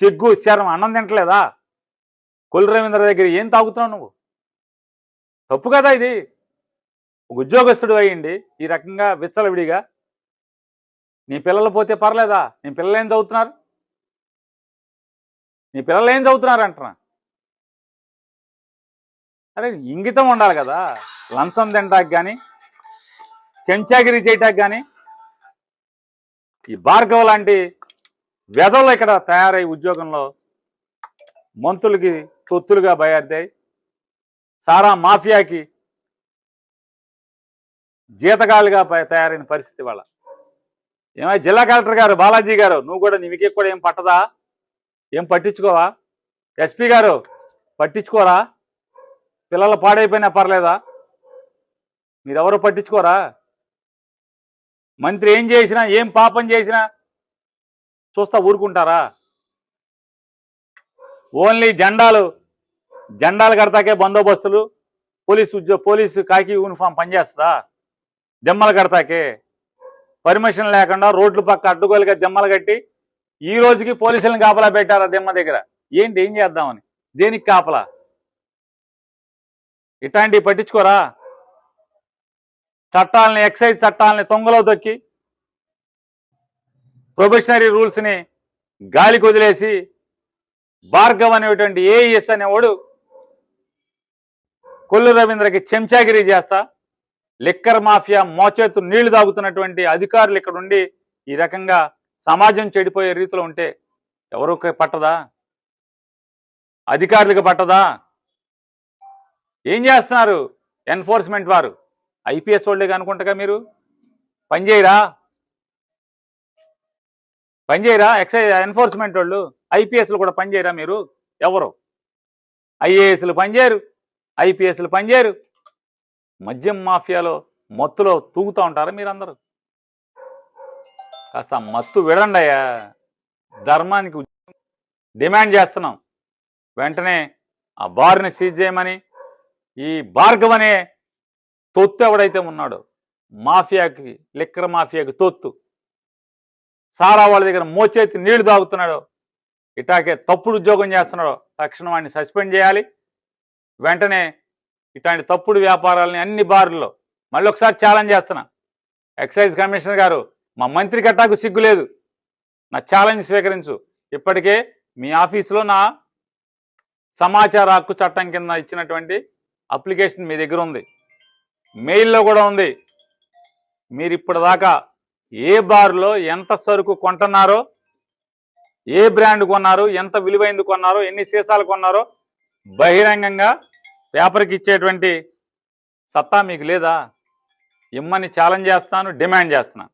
సిగ్గు శరం అన్నం తింటలేదా? కొల్లు రవీంద్ర దగ్గర ఏం తాగుతున్నావు నువ్వు? తప్పు కదా ఇది. ఒక ఉద్యోగస్తుడు అయ్యిండి ఈ రకంగా విచ్చలవిడిగా నీ పిల్లలు పోతే పర్లేదా? నీ పిల్లలు ఏం చదువుతున్నారు? నీ పిల్లలు ఏం చదువుతున్నారు అంటున్నా. అరే ఇంగితం ఉండాలి కదా, లంచం తింటాకి కానీ చెంచాగిరి చేయటానికి కానీ. ఈ భార్గవ లాంటి వెధవలు ఇక్కడ తయారై ఉద్యోగంలో మంత్రులకి తొత్తులుగా బయర్దాయి, సారా మాఫియాకి జీతగాలుగా తయారైన పరిస్థితి వాళ్ళ. ఏమై జిల్లా కలెక్టర్ గారు బాలాజీ గారు, నువ్వు కూడా నీకే కూడా ఏం పట్టదా? ఏం పట్టించుకోవా? ఎస్పీ గారు పట్టించుకోరా? పిల్లలు పాడైపోయినా పర్లేదా? మీరెవరు పట్టించుకోరా? మంత్రి ఏం చేసినా ఏం పాపం చేసినా చూస్తా ఊరుకుంటారా? ఓన్లీ జెండాలు కడతాకే బందోబస్తులు, పోలీసు కాకి యూనిఫామ్ పనిచేస్తుందా? దెమ్మలు కడతాకే పర్మిషన్ లేకుండా రోడ్లు పక్క అడ్డుగోలుగా దెమ్మలు కట్టి ఈ రోజుకి పోలీసులను కాపలా పెట్టారా దెమ్మ దగ్గర? ఏంటి ఏం చేద్దామని? దేనికి కాపలా? ఇట్లాంటివి పట్టించుకోరా? చట్టాలని, ఎక్సైజ్ చట్టాలని తొంగలో దొక్కి ప్రొబేషనరీ రూల్స్ని గాలికి వదిలేసి భార్గవ్ అనేటువంటి ఏఈఎస్ అనేవాడు కొల్లు రవీంద్రకి చెంచాగిరి చేస్తా, లిక్కర్ మాఫియా మోచేతు నీళ్లు తాగుతున్నటువంటి అధికారులు ఇక్కడ ఉండి ఈ రకంగా సమాజం చెడిపోయే రీతిలో ఉంటే ఎవరు పట్టదా? అధికారులకు పట్టదా? ఏం చేస్తున్నారు ఎన్ఫోర్స్మెంట్ వారు? ఐపీఎస్ వాళ్ళే అనుకుంటగా మీరు పనిచేయరా? ఎక్సైజ్ ఎన్ఫోర్స్మెంట్ వాళ్ళు ఐపీఎస్లు కూడా పనిచేయరా మీరు? ఎవరు? ఐఏఎస్లు పనిచేయరు, ఐపీఎస్లు పనిచేయరు. మద్యం మాఫియాలో మత్తులో తూగుతూ ఉంటారా మీరందరూ? కాస్త మత్తు విడండి అయ్యా. ధర్మానికి డిమాండ్ చేస్తున్నాం, వెంటనే ఆ బార్ని సీజ్ చేయమని. ఈ భార్గవ్ అనే తొత్తు ఎవడైతే ఉన్నాడో మాఫియాకి, లిక్కర్ మాఫియాకి తొత్తు, సారా వాళ్ళ దగ్గర మోచేతి నీళ్లు తాగుతున్నాడో, ఇటాకే తప్పుడు ఉద్యోగం చేస్తున్నాడో తక్షణం వాడిని సస్పెండ్ చేయాలి. వెంటనే ఇట్లాంటి తప్పుడు వ్యాపారాలని అన్ని బార్లలో మళ్ళీ ఒకసారి ఛాలెంజ్ చేస్తున్నా. ఎక్సైజ్ కమిషనర్ గారు, మా మంత్రి కట్టాకు సిగ్గులేదు, నా ఛాలెంజ్ స్వీకరించు. ఇప్పటికే మీ ఆఫీసులో నా సమాచార హక్కు చట్టం కింద ఇచ్చినటువంటి అప్లికేషన్ మీ దగ్గర ఉంది, మెయిల్లో కూడా ఉంది. మీరు ఇప్పటిదాకా ఏ బార్లో ఎంత సరుకు కొంటున్నారో, ఏ బ్రాండ్ కొన్నారు, ఎంత విలువైంది కొన్నారో, ఎన్ని సీసాలు కొన్నారో బహిరంగంగా పేపర్కి ఇచ్చేటువంటి సత్తా మీకు లేదా? ఇమ్మని ఛాలెంజ్ చేస్తాను, డిమాండ్ చేస్తున్నాను.